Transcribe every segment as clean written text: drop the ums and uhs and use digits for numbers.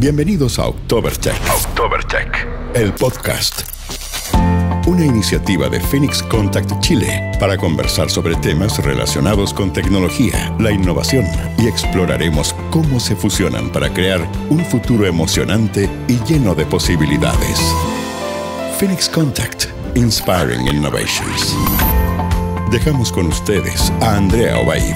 Bienvenidos a Oktobertech, el podcast. Una iniciativa de Phoenix Contact Chile para conversar sobre temas relacionados con tecnología, la innovación y exploraremos cómo se fusionan para crear un futuro emocionante y lleno de posibilidades. Phoenix Contact, Inspiring Innovations. Dejamos con ustedes a Andrea Obaid.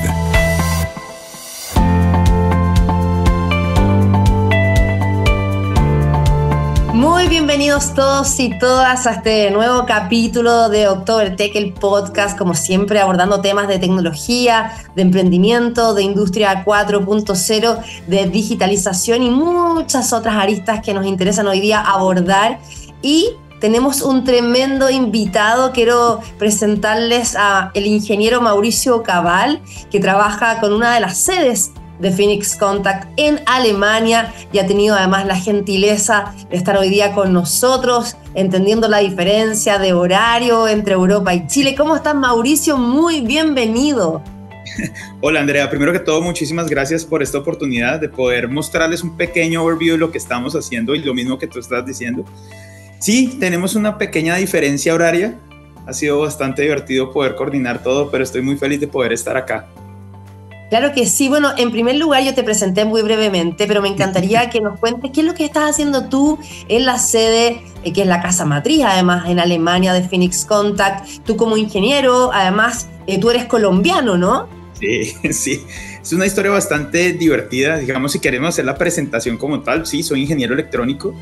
Muy bienvenidos todos y todas a este nuevo capítulo de Oktobertech, el podcast, como siempre abordando temas de tecnología, de emprendimiento, de industria 4.0, de digitalización y muchas otras aristas que nos interesan hoy día abordar. Y tenemos un tremendo invitado. Quiero presentarles al ingeniero Mauricio Cabal, que trabaja con una de las sedes de Phoenix Contact en Alemania y ha tenido además la gentileza de estar hoy día con nosotros, entendiendo la diferencia de horario entre Europa y Chile. ¿Cómo estás, Mauricio? Muy bienvenido. Hola, Andrea. Primero que todo, muchísimas gracias por esta oportunidad de poder mostrarles un pequeño overview de lo que estamos haciendo y lo mismo que tú estás diciendo. Sí, tenemos una pequeña diferencia horaria. Ha sido bastante divertido poder coordinar todo, pero estoy muy feliz de poder estar acá. Claro que sí. Bueno, en primer lugar yo te presenté muy brevemente, pero me encantaría que nos cuentes qué es lo que estás haciendo tú en la sede, que es la casa matriz, además, en Alemania, de Phoenix Contact. Tú como ingeniero, además, tú eres colombiano, ¿no? Sí. Es una historia bastante divertida. Digamos, si queremos hacer la presentación como tal, sí, soy ingeniero electrónico.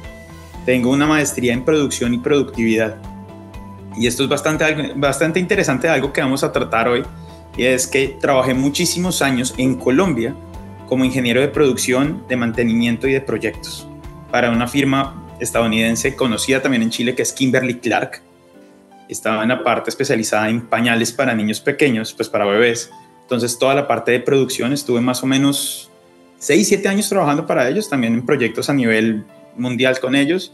Tengo una maestría en producción y productividad. Y esto es bastante interesante, algo que vamos a tratar hoy. Y es que trabajé muchísimos años en Colombia como ingeniero de producción, de mantenimiento y de proyectos para una firma estadounidense conocida también en Chile, que es Kimberly-Clark. Estaba en la parte especializada en pañales para niños pequeños, pues para bebés. Entonces toda la parte de producción estuve más o menos 6-7 años trabajando para ellos, también en proyectos a nivel mundial con ellos.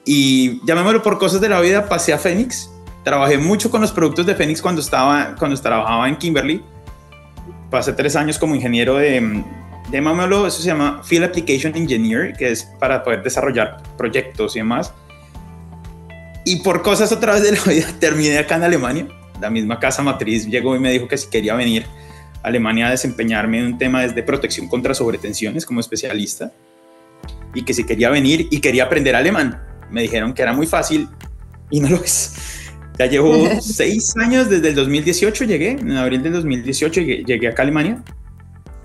Y llamémoslo, por cosas de la vida, pasé a Phoenix. Trabajé mucho con los productos de Phoenix cuando trabajaba en Kimberly. Pasé 3 años como ingeniero llamémoslo, eso se llama Field Application Engineer, que es para poder desarrollar proyectos y demás. Y por cosas otra vez de la vida terminé acá en Alemania. La misma casa matriz llegó y me dijo que si quería venir a Alemania a desempeñarme en un tema de protección contra sobretensiones como especialista, y que si quería venir y quería aprender alemán. Me dijeron que era muy fácil y no lo es. Ya llevo 6 años, desde el 2018 llegué, en abril del 2018 llegué acá a Alemania,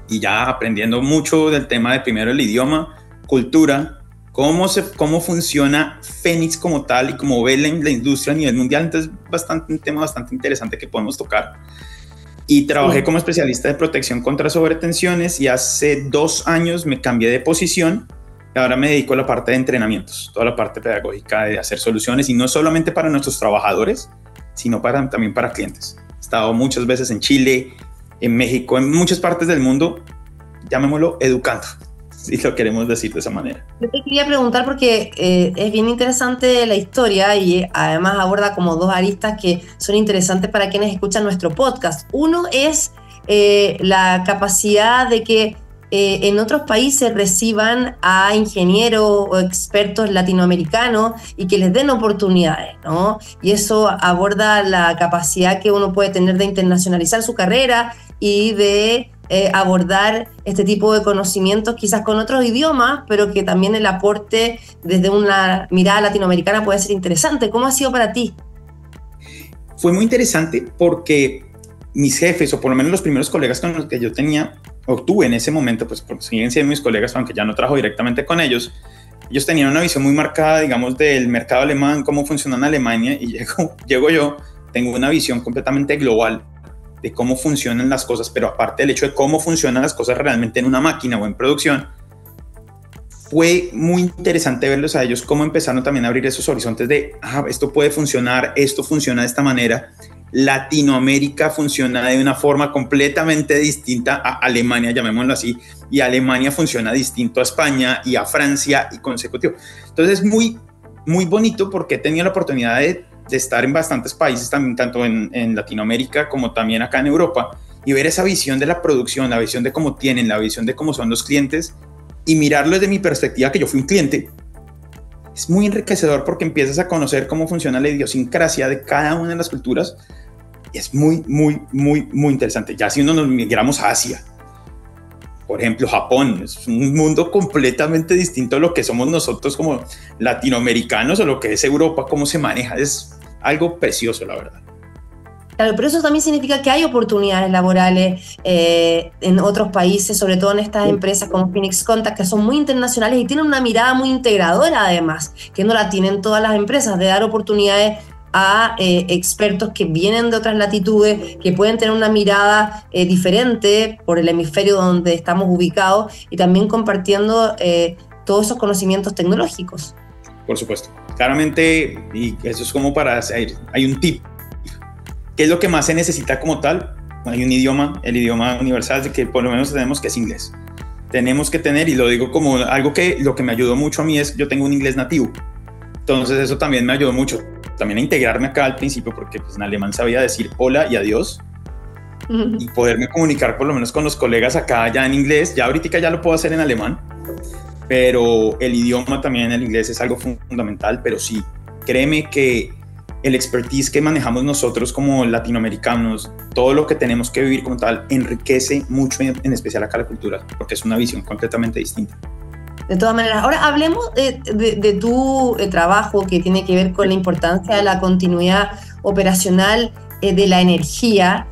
y ya aprendiendo mucho del tema de primero el idioma, cultura, cómo funciona Phoenix como tal y cómo ve la industria a nivel mundial. Entonces un tema bastante interesante que podemos tocar. Y trabajé como especialista de protección contra sobretensiones, y hace 2 años me cambié de posición. Ahora me dedico a la parte de entrenamientos, toda la parte pedagógica de hacer soluciones, y no solamente para nuestros trabajadores, sino también para clientes. He estado muchas veces en Chile, en México, en muchas partes del mundo, llamémoslo educando, si lo queremos decir de esa manera. Yo te quería preguntar porque es bien interesante la historia, y además aborda como 2 aristas que son interesantes para quienes escuchan nuestro podcast. Uno es la capacidad de que en otros países reciban a ingenieros o expertos latinoamericanos y que les den oportunidades, ¿no? Y eso aborda la capacidad que uno puede tener de internacionalizar su carrera y de abordar este tipo de conocimientos quizás con otros idiomas, pero que también el aporte desde una mirada latinoamericana puede ser interesante. ¿Cómo ha sido para ti? Fue muy interesante porque mis jefes, o por lo menos los primeros colegas con los que yo tuve en ese momento, pues siguen siendo mis colegas, aunque ya no trabajo directamente con ellos. Ellos tenían una visión muy marcada, digamos, del mercado alemán, cómo funciona en Alemania, y llego yo, tengo una visión completamente global de cómo funcionan las cosas, pero aparte del hecho de cómo funcionan las cosas realmente en una máquina o en producción, fue muy interesante verlos a ellos cómo empezaron también a abrir esos horizontes de, esto puede funcionar, esto funciona de esta manera. Latinoamérica funciona de una forma completamente distinta a Alemania, llamémoslo así, y Alemania funciona distinto a España y a Francia y consecutivo. Entonces es muy, muy bonito porque he tenido la oportunidad de estar en bastantes países, también, tanto en Latinoamérica como también acá en Europa, y ver esa visión de la producción, la visión de cómo tienen, la visión de cómo son los clientes, y mirarlo desde mi perspectiva, que yo fui un cliente, es muy enriquecedor porque empiezas a conocer cómo funciona la idiosincrasia de cada una de las culturas y es muy, muy, muy, muy interesante. Ya si nos migramos a Asia, por ejemplo, Japón, es un mundo completamente distinto a lo que somos nosotros como latinoamericanos o lo que es Europa, cómo se maneja. Es algo precioso, la verdad. Claro, pero eso también significa que hay oportunidades laborales en otros países, sobre todo en estas empresas como Phoenix Contact, que son muy internacionales y tienen una mirada muy integradora además, que no la tienen todas las empresas, de dar oportunidades a expertos que vienen de otras latitudes, que pueden tener una mirada diferente por el hemisferio donde estamos ubicados y también compartiendo todos esos conocimientos tecnológicos. Por supuesto. Claramente, y eso es como para hacer, hay un tip. ¿Qué es lo que más se necesita como tal? Hay un idioma, el idioma universal que por lo menos tenemos, que es inglés. Tenemos que tener, y lo digo como algo que lo que me ayudó mucho a mí es, yo tengo un inglés nativo. Entonces eso también me ayudó mucho. También a integrarme acá al principio, porque pues, en alemán sabía decir hola y adiós. Y poderme comunicar por lo menos con los colegas acá ya en inglés. Ya ahorita ya lo puedo hacer en alemán. Pero el idioma también, el inglés, es algo fundamental. Pero sí, créeme que el expertise que manejamos nosotros como latinoamericanos, todo lo que tenemos que vivir como tal, enriquece mucho, en especial acá la cultura, porque es una visión completamente distinta. De todas maneras, ahora hablemos de tu trabajo que tiene que ver con la importancia de la continuidad operacional de la energía,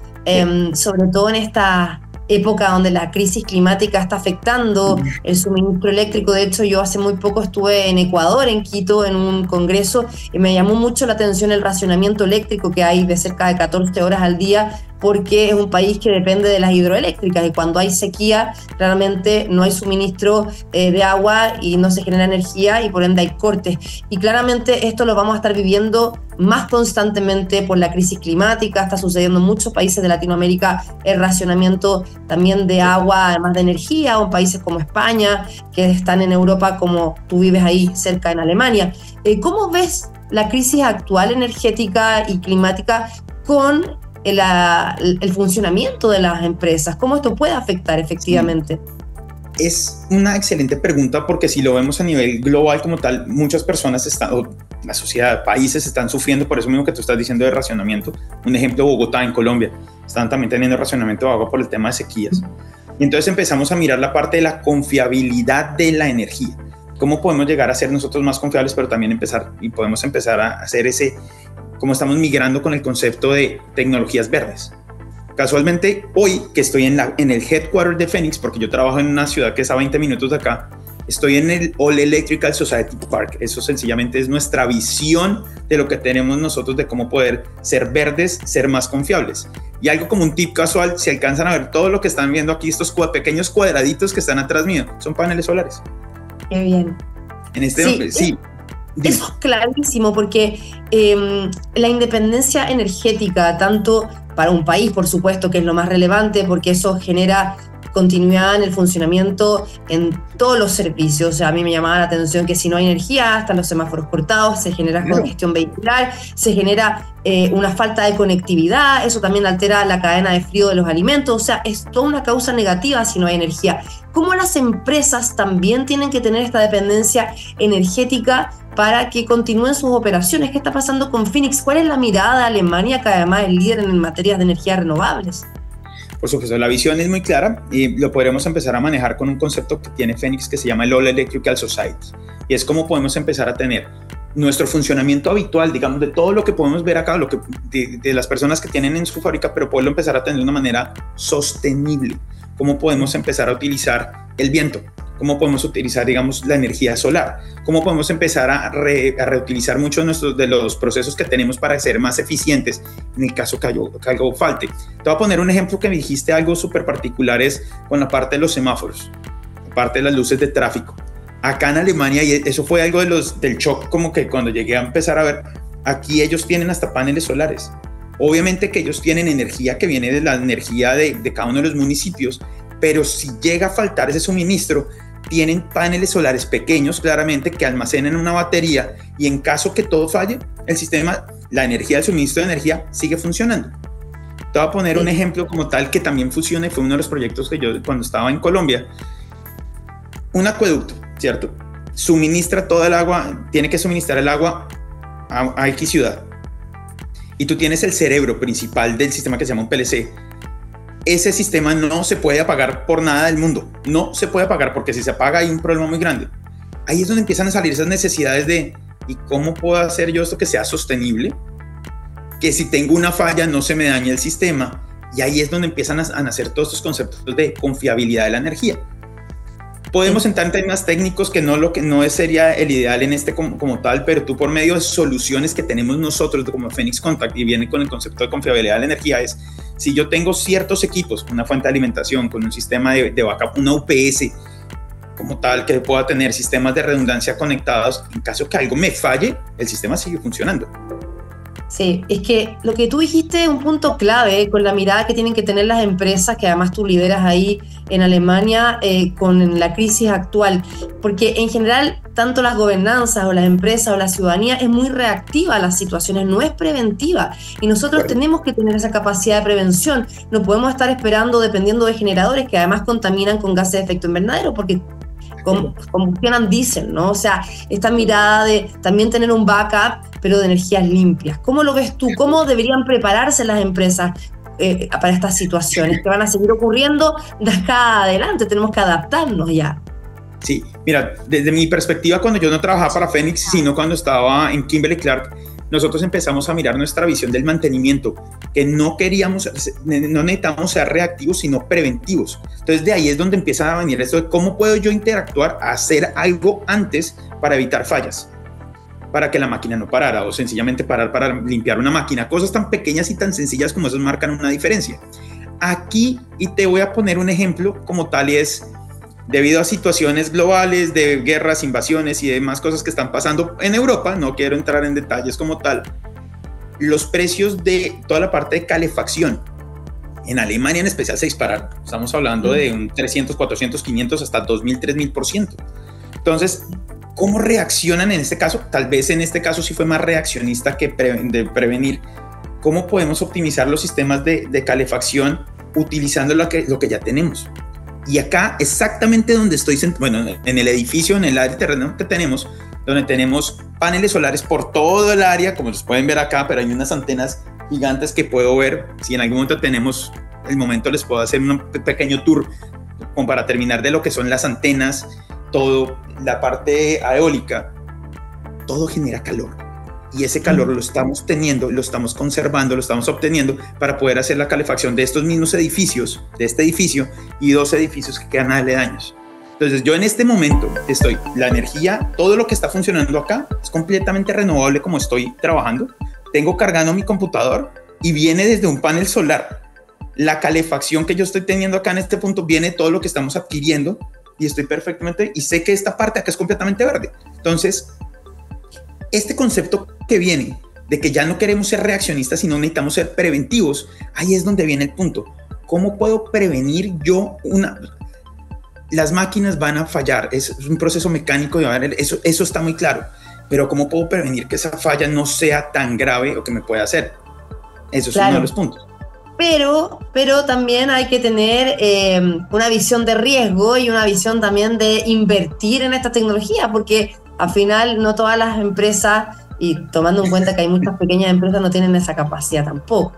sobre todo en esta época donde la crisis climática está afectando el suministro eléctrico. De hecho, yo hace muy poco estuve en Ecuador, en Quito, en un congreso, y me llamó mucho la atención el racionamiento eléctrico que hay de cerca de 14 horas al día, porque es un país que depende de las hidroeléctricas y cuando hay sequía, claramente no hay suministro de agua y no se genera energía y por ende hay cortes. Y claramente esto lo vamos a estar viviendo más constantemente por la crisis climática. Está sucediendo en muchos países de Latinoamérica el racionamiento también de agua, además de energía, o en países como España, que están en Europa, como tú vives ahí cerca en Alemania. ¿Cómo ves la crisis actual energética y climática con el funcionamiento de las empresas? ¿Cómo esto puede afectar efectivamente? Sí. Es una excelente pregunta, porque si lo vemos a nivel global como tal, muchas personas la sociedad, países están sufriendo por eso mismo que tú estás diciendo de racionamiento. Un ejemplo, Bogotá en Colombia, están también teniendo racionamiento de agua por el tema de sequías. Y entonces empezamos a mirar la parte de la confiabilidad de la energía. ¿Cómo podemos llegar a ser nosotros más confiables, pero también podemos empezar a hacer como estamos migrando con el concepto de tecnologías verdes? Casualmente, hoy que estoy en el headquarter de Phoenix, porque yo trabajo en una ciudad que está a 20 minutos de acá, estoy en el All Electrical Society Park. Eso sencillamente es nuestra visión de lo que tenemos nosotros de cómo poder ser verdes, ser más confiables. Y algo como un tip casual, si alcanzan a ver todo lo que están viendo aquí, estos pequeños cuadraditos que están atrás mío, son paneles solares. Qué bien. Sí. Eso es clarísimo, porque la independencia energética, tanto para un país, por supuesto, que es lo más relevante, porque eso genera continuidad en el funcionamiento en todos los servicios. O sea, a mí me llamaba la atención que si no hay energía, están los semáforos cortados, se genera congestión vehicular, se genera una falta de conectividad, eso también altera la cadena de frío de los alimentos. O sea, es toda una causa negativa si no hay energía. ¿Cómo las empresas también tienen que tener esta dependencia energética para que continúen sus operaciones? ¿Qué está pasando con Phoenix? ¿Cuál es la mirada de Alemania, que además es líder en materias de energías renovables? Por supuesto, la visión es muy clara y lo podremos empezar a manejar con un concepto que tiene Phoenix que se llama el All Electrical Society. Y es cómo podemos empezar a tener nuestro funcionamiento habitual, digamos, de todo lo que podemos ver acá, de las personas que tienen en su fábrica, pero poderlo empezar a tener de una manera sostenible. Cómo podemos empezar a utilizar el viento, cómo podemos utilizar, digamos, la energía solar, cómo podemos empezar a reutilizar muchos de los procesos que tenemos para ser más eficientes en el caso que algo falte. Te voy a poner un ejemplo que me dijiste, algo súper particular, es con la parte de los semáforos, la parte de las luces de tráfico. Acá en Alemania, y eso fue algo del shock, como que cuando llegué a empezar a ver, aquí ellos tienen hasta paneles solares. Obviamente que ellos tienen energía que viene de la energía de cada uno de los municipios, pero si llega a faltar ese suministro, tienen paneles solares pequeños, claramente, que almacenan una batería, y en caso que todo falle, el sistema, la energía, el suministro de energía sigue funcionando. Te voy a poner un ejemplo como tal que también funciona, y fue uno de los proyectos que yo, cuando estaba en Colombia, un acueducto, ¿cierto? Suministra toda el agua, tiene que suministrar el agua a X ciudad. Y tú tienes el cerebro principal del sistema que se llama un PLC. Ese sistema no se puede apagar por nada del mundo. No se puede apagar porque si se apaga hay un problema muy grande. Ahí es donde empiezan a salir esas necesidades de ¿y cómo puedo hacer yo esto que sea sostenible? Que si tengo una falla no se me dañe el sistema. Y ahí es donde empiezan a nacer todos estos conceptos de confiabilidad de la energía. Podemos entrar en temas técnicos que no sería el ideal en este como tal, pero tú por medio de soluciones que tenemos nosotros como Phoenix Contact, y viene con el concepto de confiabilidad de la energía, es si yo tengo ciertos equipos, una fuente de alimentación, con un sistema de backup, una UPS como tal, que pueda tener sistemas de redundancia conectados, en caso que algo me falle, el sistema sigue funcionando. Sí, es que lo que tú dijiste es un punto clave con la mirada que tienen que tener las empresas, que además tú lideras ahí en Alemania con la crisis actual, porque en general tanto las gobernanzas o las empresas o la ciudadanía es muy reactiva a las situaciones, no es preventiva, y nosotros tenemos que tener esa capacidad de prevención. No podemos estar esperando dependiendo de generadores que además contaminan con gases de efecto invernadero, porque combustionan diésel, ¿no? O sea, esta mirada de también tener un backup, pero de energías limpias. ¿Cómo lo ves tú? ¿Cómo deberían prepararse las empresas para estas situaciones que van a seguir ocurriendo de acá adelante? Tenemos que adaptarnos ya. Sí, mira, desde mi perspectiva, cuando yo no trabajaba para Phoenix, sino cuando estaba en Kimberly-Clark, nosotros empezamos a mirar nuestra visión del mantenimiento, que no necesitamos ser reactivos, sino preventivos. Entonces de ahí es donde empieza a venir esto de cómo puedo yo interactuar, hacer algo antes para evitar fallas, para que la máquina no parara, o sencillamente parar para limpiar una máquina. Cosas tan pequeñas y tan sencillas como esas marcan una diferencia. Aquí, y te voy a poner un ejemplo como tal, y es debido a situaciones globales de guerras, invasiones y demás cosas que están pasando en Europa, no quiero entrar en detalles como tal, los precios de toda la parte de calefacción en Alemania en especial se dispararon. Estamos hablando de un 300, 400, 500 hasta 2.000, 3.000%. Entonces, ¿cómo reaccionan en este caso? Tal vez en este caso sí fue más reaccionista que de prevenir. ¿Cómo podemos optimizar los sistemas de calefacción utilizando lo que ya tenemos? Y acá, exactamente donde estoy, bueno, en el edificio, en el área de terreno que tenemos, donde tenemos paneles solares por todo el área, como los pueden ver acá, pero hay unas antenas gigantes que puedo ver. Si en algún momento tenemos el momento, les puedo hacer un pequeño tour como para terminar de lo que son las antenas, todo, la parte eólica, todo genera calor. Y ese calor lo estamos teniendo, lo estamos conservando, lo estamos obteniendo para poder hacer la calefacción de estos mismos edificios, de este edificio y 2 edificios que quedan aledaños. Entonces yo en este momento la energía, todo lo que está funcionando acá es completamente renovable como estoy trabajando. Tengo cargando mi computador y viene desde un panel solar. La calefacción que yo estoy teniendo acá en este punto viene de todo lo que estamos adquiriendo y estoy perfectamente, y sé que esta parte acá es completamente verde. Entonces, este concepto que viene de que ya no queremos ser reaccionistas, sino necesitamos ser preventivos, ahí es donde viene el punto. ¿Cómo puedo prevenir yo las máquinas van a fallar? Es un proceso mecánico, eso está muy claro, pero ¿cómo puedo prevenir que esa falla no sea tan grave o que me pueda hacer? Eso es uno de los puntos. Pero también hay que tener una visión de riesgo y una visión también de invertir en esta tecnología, porque al final no todas las empresas, y tomando en cuenta que hay muchas pequeñas empresas, no tienen esa capacidad tampoco.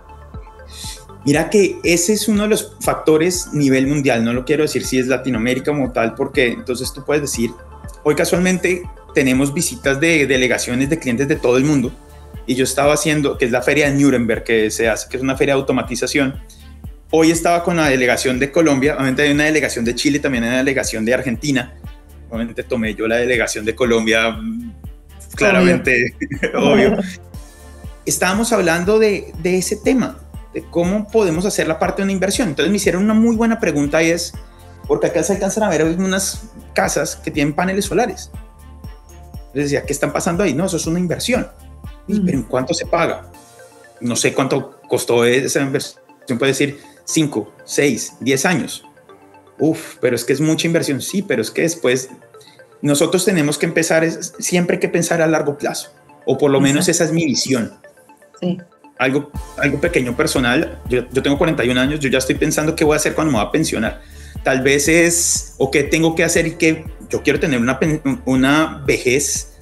Mira que ese es uno de los factores a nivel mundial, no lo quiero decir si es Latinoamérica como tal, porque entonces tú puedes decir, hoy casualmente tenemos visitas de delegaciones de clientes de todo el mundo, y yo estaba haciendo, que es la feria de Nuremberg que se hace, que es una feria de automatización. Hoy estaba con la delegación de Colombia, obviamente hay una delegación de Chile, también hay una delegación de Argentina. Obviamente tomé yo la delegación de Colombia, claramente, obvio. Estábamos hablando de ese tema, de cómo podemos hacer la parte de una inversión. Entonces me hicieron una muy buena pregunta, y es, porque acá se alcanzan a ver unas casas que tienen paneles solares. Les decía, ¿qué están pasando ahí? No, eso es una inversión. ¿Pero en cuánto se paga? No sé cuánto costó esa inversión, puede decir 5, 6, 10 años. Pero es que es mucha inversión. Sí, pero es que después nosotros tenemos que empezar siempre que pensar a largo plazo, o por lo menos esa es mi visión. Sí. Algo pequeño, personal. Yo tengo 41 años, yo ya estoy pensando qué voy a hacer cuando me voy a pensionar. Tal vez o qué tengo que hacer y qué yo quiero tener una vejez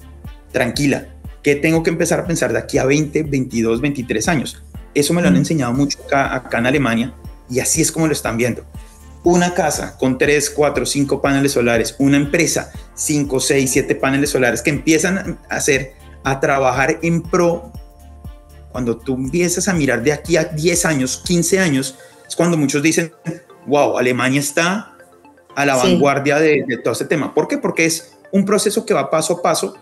tranquila. ¿Qué tengo que empezar a pensar de aquí a 20, 22, 23 años? Eso me lo han enseñado mucho acá en Alemania, y así es como lo están viendo. Una casa con 3, 4, 5 paneles solares, una empresa, 5, 6, 7 paneles solares que empiezan a trabajar en pro. Cuando tú empiezas a mirar de aquí a 10 años, 15 años, es cuando muchos dicen, wow, Alemania está a la vanguardia de todo este tema. ¿Por qué? Porque es un proceso que va paso a paso,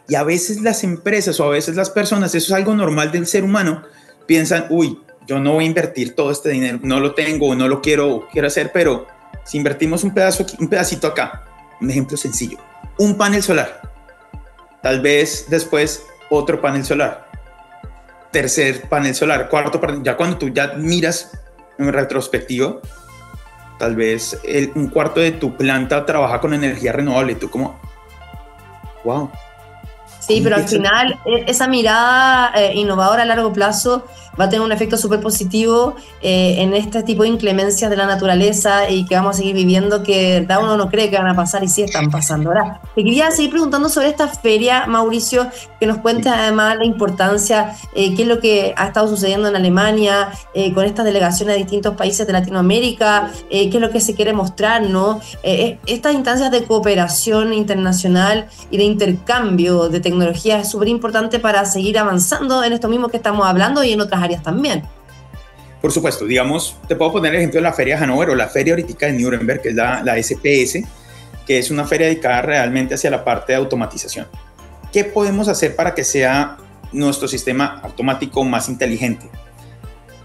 y a veces las empresas o a veces las personas, eso es algo normal del ser humano, piensan, uy, yo no voy a invertir todo este dinero, no lo tengo, no lo quiero hacer, pero si invertimos un pedacito acá, un ejemplo sencillo, un panel solar, tal vez después otro panel solar, tercer panel solar, cuarto panel, ya cuando tú ya miras en retrospectiva, tal vez un cuarto de tu planta trabaja con energía renovable, y tú como, wow. Sí, pero al final esa mirada innovadora a largo plazo va a tener un efecto súper positivo en este tipo de inclemencias de la naturaleza y que vamos a seguir viviendo, que cada uno no cree que van a pasar y sí están pasando. Ahora, te quería seguir preguntando sobre esta feria, Mauricio, que nos cuentes además la importancia, qué es lo que ha estado sucediendo en Alemania, con estas delegaciones de distintos países de Latinoamérica, qué es lo que se quiere mostrar, ¿no? Estas instancias de cooperación internacional y de intercambio de tecnología es súper importante para seguir avanzando en esto mismo que estamos hablando y en otras áreas también. Por supuesto, digamos, te puedo poner el ejemplo de la Feria de Hannover o la Feria ahorita de Nuremberg, que es la SPS, que es una feria dedicada realmente hacia la parte de automatización. ¿Qué podemos hacer para que sea nuestro sistema automático más inteligente?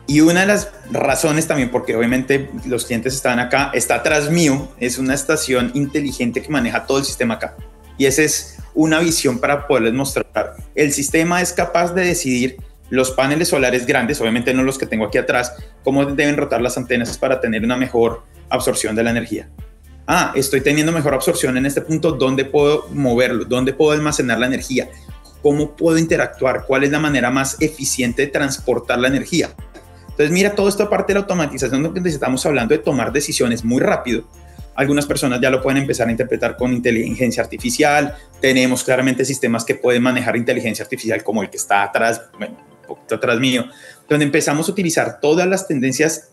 Y una de las razones también, porque obviamente los clientes están acá, está atrás mío, es una estación inteligente que maneja todo el sistema acá. Y esa es una visión para poderles mostrar. El sistema es capaz de decidir los paneles solares grandes, obviamente no los que tengo aquí atrás, cómo deben rotar las antenas para tener una mejor absorción de la energía. Estoy teniendo mejor absorción en este punto, ¿dónde puedo moverlo? ¿Dónde puedo almacenar la energía? ¿Cómo puedo interactuar? ¿Cuál es la manera más eficiente de transportar la energía? Entonces mira, toda esta parte de la automatización, donde estamos hablando de tomar decisiones muy rápido. Algunas personas ya lo pueden empezar a interpretar con inteligencia artificial. Tenemos claramente sistemas que pueden manejar inteligencia artificial como el que está atrás, bueno, un poquito atrás mío, donde empezamos a utilizar todas las tendencias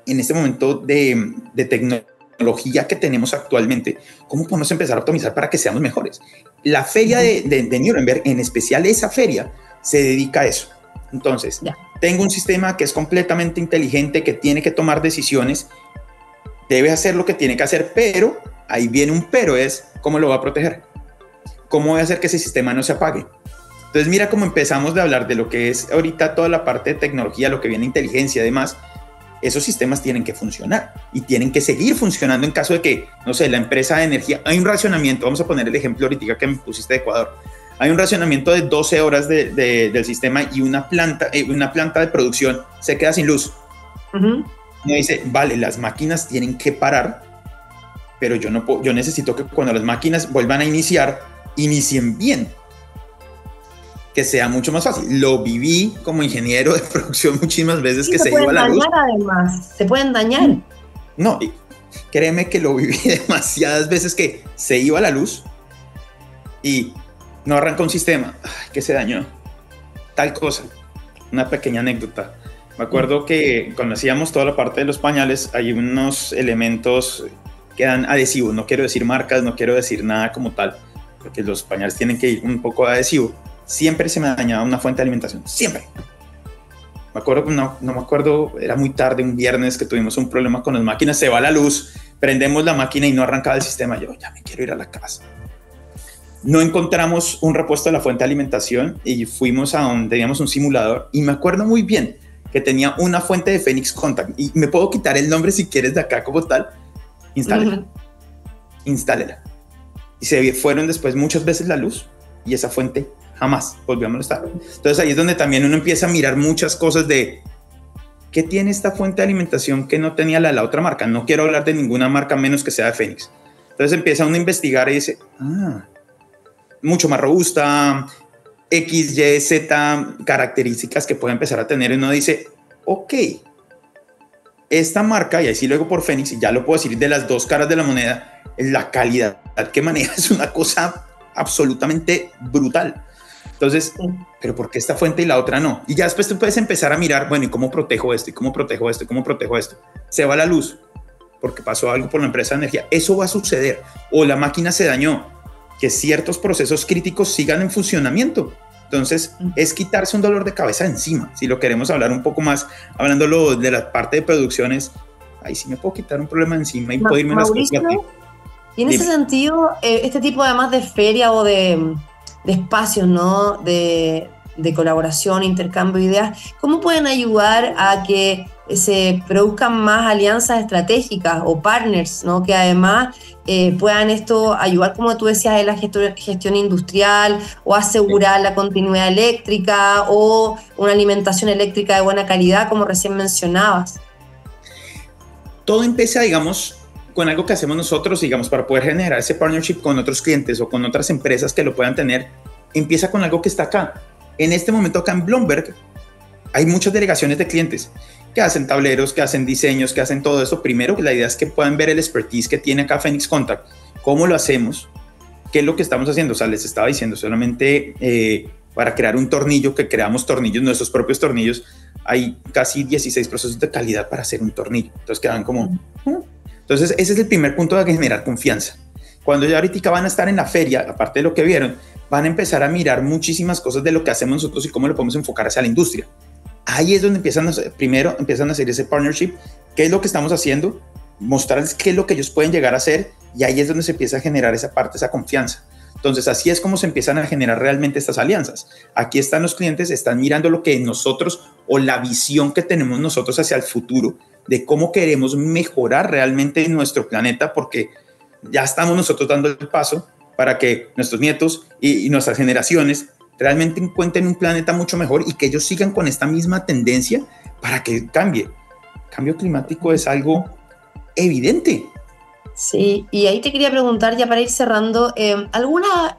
en este momento de tecnología que tenemos actualmente. ¿Cómo podemos empezar a optimizar para que seamos mejores? La feria de Nuremberg, en especial esa feria, se dedica a eso. Entonces, tengo un sistema que es completamente inteligente, que tiene que tomar decisiones, debe hacer lo que tiene que hacer, pero ahí viene un pero, es ¿cómo lo va a proteger? ¿Cómo voy a hacer que ese sistema no se apague? Entonces mira cómo empezamos de hablar de lo que es ahorita toda la parte de tecnología, lo que viene inteligencia y demás. Esos sistemas tienen que funcionar y tienen que seguir funcionando en caso de que, no sé, la empresa de energía, hay un racionamiento, vamos a poner el ejemplo ahorita que me pusiste de Ecuador, hay un racionamiento de 12 horas del sistema y una planta de producción se queda sin luz. Me dice, vale, las máquinas tienen que parar, pero yo necesito que cuando las máquinas vuelvan a inicien bien, que sea mucho más fácil. Lo viví como ingeniero de producción muchísimas veces, que se iba la luz. Además, se pueden dañar. No, créeme que lo viví demasiadas veces, que se iba la luz y no arranca un sistema, que se dañó, tal cosa. Una pequeña anécdota. Me acuerdo que cuando hacíamos toda la parte de los pañales, hay unos elementos que dan adhesivos. No quiero decir marcas, no quiero decir nada como tal, porque los pañales tienen que ir un poco de adhesivo. Siempre se me dañaba una fuente de alimentación, siempre. Me acuerdo, no me acuerdo, era muy tarde, un viernes, que tuvimos un problema con las máquinas, se va la luz, prendemos la máquina y no arrancaba el sistema. Yo ya me quiero ir a la casa. No encontramos un repuesto de la fuente de alimentación y fuimos a donde teníamos un simulador, y me acuerdo muy bien que tenía una fuente de Phoenix Contact, y me puedo quitar el nombre si quieres de acá como tal. Instálela. Y se fueron después muchas veces la luz y esa fuente jamás volvió a molestar. Entonces ahí es donde también uno empieza a mirar muchas cosas de ¿qué tiene esta fuente de alimentación que no tenía la otra marca? No quiero hablar de ninguna marca menos que sea de Phoenix. Entonces empieza uno a investigar y dice, mucho más robusta, X, Y, Z, características que puede empezar a tener, y uno dice, ok, esta marca, y ahí sí luego por Phoenix, y ya lo puedo decir de las dos caras de la moneda, la calidad que maneja es una cosa absolutamente brutal. Entonces, ¿pero por qué esta fuente y la otra no? Y ya después tú puedes empezar a mirar, bueno, ¿y cómo protejo esto? ¿Y cómo protejo esto? ¿Y cómo protejo esto? Se va la luz porque pasó algo por la empresa de energía. Eso va a suceder. O la máquina se dañó. Que ciertos procesos críticos sigan en funcionamiento. Entonces, es quitarse un dolor de cabeza encima. Si lo queremos hablar un poco más, hablándolo de la parte de producciones, ahí sí me puedo quitar un problema encima y puedo irme a las cosas. Y en ese sentido, este tipo además de feria o de espacios, ¿no? de colaboración, intercambio de ideas, ¿cómo pueden ayudar a que se produzcan más alianzas estratégicas o partners, ¿no? Que además puedan esto ayudar, como tú decías, en la gestión industrial o asegurar la continuidad eléctrica o una alimentación eléctrica de buena calidad, como recién mencionabas? Todo empieza, digamos, con algo que hacemos nosotros, digamos, para poder generar ese partnership con otros clientes o con otras empresas que lo puedan tener. Empieza con algo que está acá. En este momento acá en Bloomberg hay muchas delegaciones de clientes que hacen tableros, que hacen diseños, que hacen todo eso. Primero, la idea es que puedan ver el expertise que tiene acá Phoenix Contact, cómo lo hacemos, qué es lo que estamos haciendo. O sea, les estaba diciendo, solamente para crear un tornillo, que creamos tornillos, nuestros propios tornillos, hay casi 16 procesos de calidad para hacer un tornillo. Entonces quedan como... Entonces ese es el primer punto de generar confianza. Cuando ya ahorita van a estar en la feria, aparte de lo que vieron, van a empezar a mirar muchísimas cosas de lo que hacemos nosotros y cómo lo podemos enfocar hacia la industria. Ahí es donde empiezan a hacer ese partnership, qué es lo que estamos haciendo, mostrarles qué es lo que ellos pueden llegar a hacer, y ahí es donde se empieza a generar esa parte, esa confianza. Entonces así es como se empiezan a generar realmente estas alianzas. Aquí están los clientes, están mirando lo que nosotros o la visión que tenemos nosotros hacia el futuro de cómo queremos mejorar realmente nuestro planeta, porque ya estamos nosotros dando el paso para que nuestros nietos y nuestras generaciones realmente encuentren un planeta mucho mejor y que ellos sigan con esta misma tendencia para que cambie. El cambio climático es algo evidente. Sí, y ahí te quería preguntar, ya para ir cerrando, ¿alguna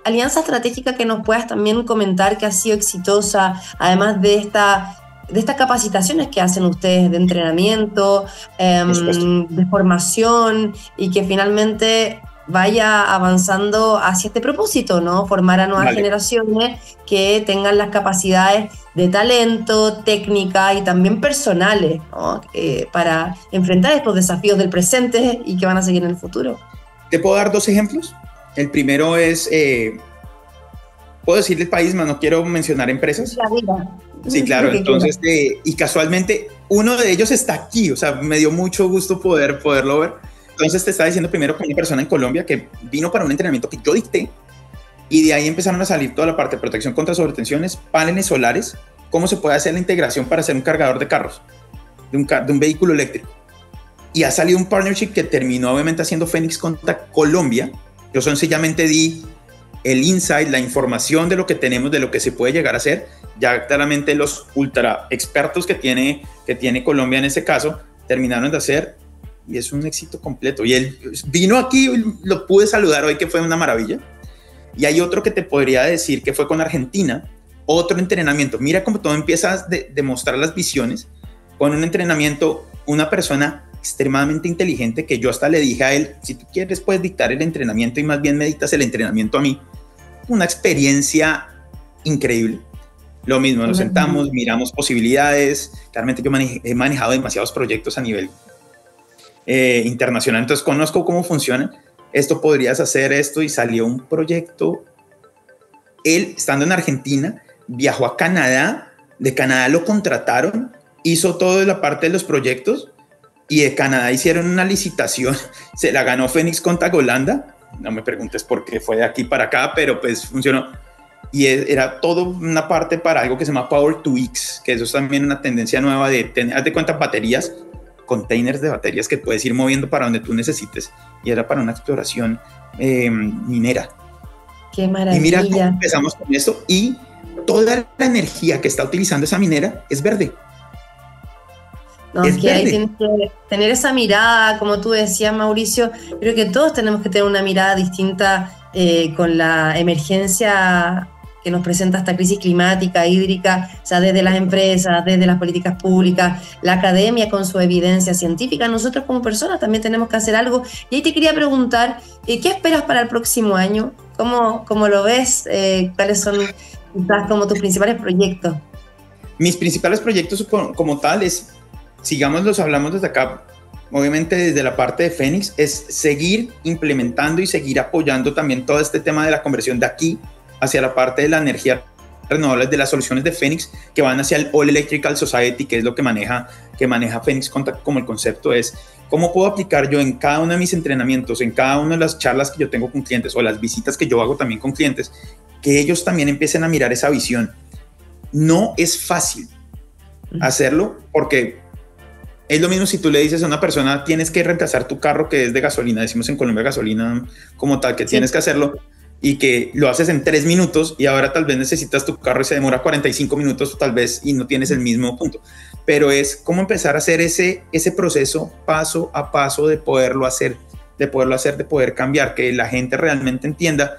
alianza estratégica que nos puedas también comentar que ha sido exitosa, además de estas capacitaciones que hacen ustedes de entrenamiento, de formación, y que finalmente vaya avanzando hacia este propósito, ¿no? Formar a nuevas generaciones que tengan las capacidades de talento, técnica y también personales, ¿no? Para enfrentar estos desafíos del presente y que van a seguir en el futuro. ¿Te puedo dar dos ejemplos? El primero es, puedo decir el país, mas no quiero mencionar empresas. La vida. Sí, claro. Entonces, y casualmente uno de ellos está aquí, o sea, me dio mucho gusto poderlo ver. Entonces te estaba diciendo primero con una persona en Colombia que vino para un entrenamiento que yo dicté, y de ahí empezaron a salir toda la parte de protección contra sobretensiones, paneles solares, cómo se puede hacer la integración para hacer un cargador de carros, de un vehículo eléctrico. Y ha salido un partnership que terminó obviamente haciendo Phoenix Contact Colombia. Yo sencillamente di el insight, la información de lo que tenemos, de lo que se puede llegar a hacer. Ya claramente los ultra expertos que tiene Colombia en ese caso terminaron de hacer, y es un éxito completo. Y él vino aquí, lo pude saludar hoy, que fue una maravilla. Y hay otro que te podría decir que fue con Argentina, otro entrenamiento. Mira cómo todo empieza a demostrar las visiones. Con un entrenamiento, una persona extremadamente inteligente, que yo hasta le dije a él, si tú quieres puedes dictar el entrenamiento y más bien me dictas el entrenamiento a mí. Una experiencia increíble. Lo mismo, nos sentamos, miramos posibilidades. Realmente yo he manejado demasiados proyectos a nivel internacional, entonces conozco cómo funcionan. Esto podrías hacer esto, y salió un proyecto. Él, estando en Argentina, viajó a Canadá, de Canadá lo contrataron, hizo toda la parte de los proyectos, y de Canadá hicieron una licitación, se la ganó Phoenix Contact Holanda. No me preguntes por qué fue de aquí para acá, pero pues funcionó. Y era todo una parte para algo que se llama Power to X, que eso es también una tendencia nueva de tener, haz de cuenta, baterías, containers de baterías que puedes ir moviendo para donde tú necesites, y era para una exploración minera. ¡Qué maravilla! Y mira cómo empezamos con esto, y toda la energía que está utilizando esa minera es verde. No, es que ahí tienes que tener esa mirada, como tú decías, Mauricio. Creo que todos tenemos que tener una mirada distinta con la emergencia que nos presenta esta crisis climática, hídrica, o sea, desde las empresas, desde las políticas públicas, la academia con su evidencia científica, nosotros como personas también tenemos que hacer algo. Y ahí te quería preguntar, ¿qué esperas para el próximo año? ¿Cómo lo ves? ¿Cuáles son quizás como tus principales proyectos? Mis principales proyectos como tal es, sigamos, los hablamos desde acá, obviamente desde la parte de Fénix, es seguir implementando y seguir apoyando también todo este tema de la conversión de aquí hacia la parte de la energía renovable, de las soluciones de Fénix que van hacia el All Electrical Society, que es lo que maneja Fénix Contact como el concepto es, ¿cómo puedo aplicar yo en cada uno de mis entrenamientos, en cada una de las charlas que yo tengo con clientes o las visitas que yo hago también con clientes, que ellos también empiecen a mirar esa visión? No es fácil hacerlo porque es lo mismo si tú le dices a una persona, tienes que reemplazar tu carro que es de gasolina, decimos en Colombia gasolina como tal, que tienes que hacerlo y que lo haces en 3 minutos y ahora tal vez necesitas tu carro y se demora 45 minutos tal vez y no tienes el mismo punto. Pero es cómo empezar a hacer ese proceso paso a paso de poderlo hacer, de poder cambiar, que la gente realmente entienda,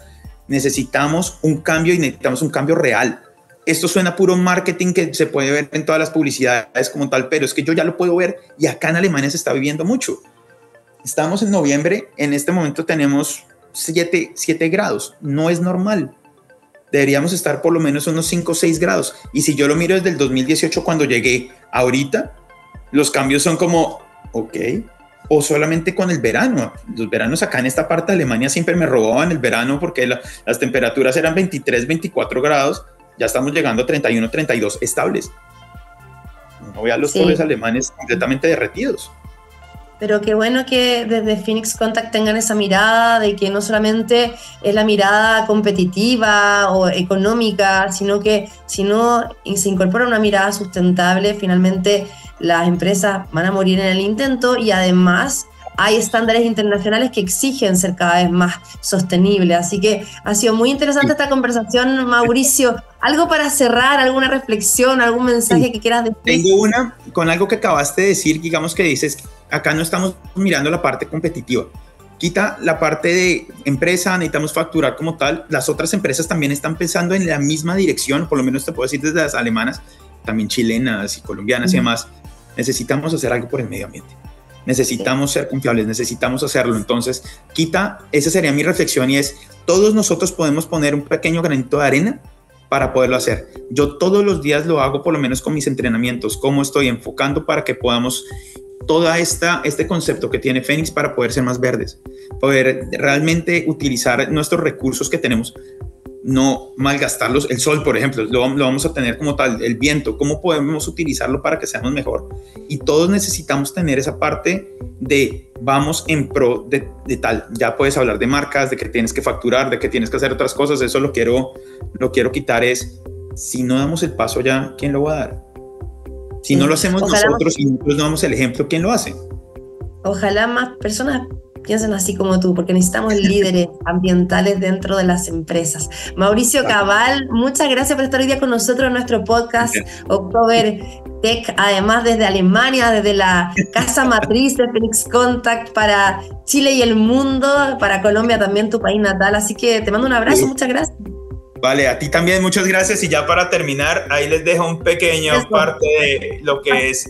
necesitamos un cambio y necesitamos un cambio real. Esto suena puro marketing que se puede ver en todas las publicidades como tal, pero es que yo ya lo puedo ver y acá en Alemania se está viviendo mucho. Estamos en noviembre, en este momento tenemos 7 grados, no es normal. Deberíamos estar por lo menos unos 5 o 6 grados. Y si yo lo miro desde el 2018 cuando llegué, ahorita los cambios son como, ok, o solamente con el verano. Los veranos acá en esta parte de Alemania siempre me robaban el verano porque las temperaturas eran 23, 24 grados. Ya estamos llegando a 31, 32 estables. No vean los polos alemanes completamente derretidos. Pero qué bueno que desde Fénix Contact tengan esa mirada de que no solamente es la mirada competitiva o económica, sino que si no se incorpora una mirada sustentable, finalmente las empresas van a morir en el intento y además hay estándares internacionales que exigen ser cada vez más sostenibles. Así que ha sido muy interesante esta conversación, Mauricio. ¿Algo para cerrar? ¿Alguna reflexión? ¿Algún mensaje que quieras decir? Tengo una con algo que acabaste de decir, digamos que dices, acá no estamos mirando la parte competitiva. Quita la parte de empresa, necesitamos facturar como tal. Las otras empresas también están pensando en la misma dirección, por lo menos te puedo decir desde las alemanas, también chilenas y colombianas y demás. Necesitamos hacer algo por el medio ambiente. Necesitamos ser confiables, necesitamos hacerlo. Entonces, esa sería mi reflexión y es, todos nosotros podemos poner un pequeño granito de arena para poderlo hacer. Yo todos los días lo hago, por lo menos con mis entrenamientos, cómo estoy enfocando para que podamos este concepto que tiene Fénix para poder ser más verdes, poder realmente utilizar nuestros recursos que tenemos, no malgastarlos. El sol, por ejemplo, lo vamos a tener como tal, el viento, cómo podemos utilizarlo para que seamos mejor. Y todos necesitamos tener esa parte de vamos en pro de tal. Ya puedes hablar de marcas, de que tienes que facturar, de que tienes que hacer otras cosas. Eso lo quiero quitar. Es, si no damos el paso ya, ¿quién lo va a dar? Si no lo hacemos nosotros y nosotros no damos el ejemplo, ¿quién lo hace? Ojalá más personas piensen así como tú, porque necesitamos líderes ambientales dentro de las empresas. Mauricio Cabal, muchas gracias por estar hoy día con nosotros en nuestro podcast October Tech, además desde Alemania, desde la casa matriz de Fénix Contact para Chile y el mundo, para Colombia también, tu país natal. Así que te mando un abrazo, muchas gracias. Vale, a ti también muchas gracias y ya para terminar, ahí les dejo un pequeño parte de lo que es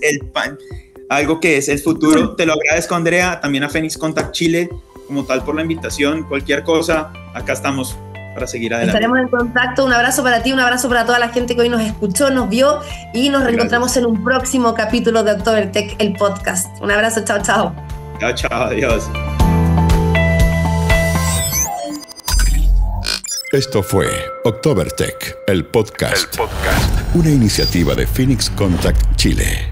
algo que es el futuro. Te lo agradezco, Andrea, también a Fénix Contact Chile como tal por la invitación. Cualquier cosa, acá estamos para seguir adelante. Estaremos en contacto. Un abrazo para ti, un abrazo para toda la gente que hoy nos escuchó, nos vio y nos reencontramos en un próximo capítulo de October Tech, el podcast. Un abrazo, chao, chao. Chao, chao, adiós. Esto fue October Tech, el podcast. Una iniciativa de Fénix Contact Chile.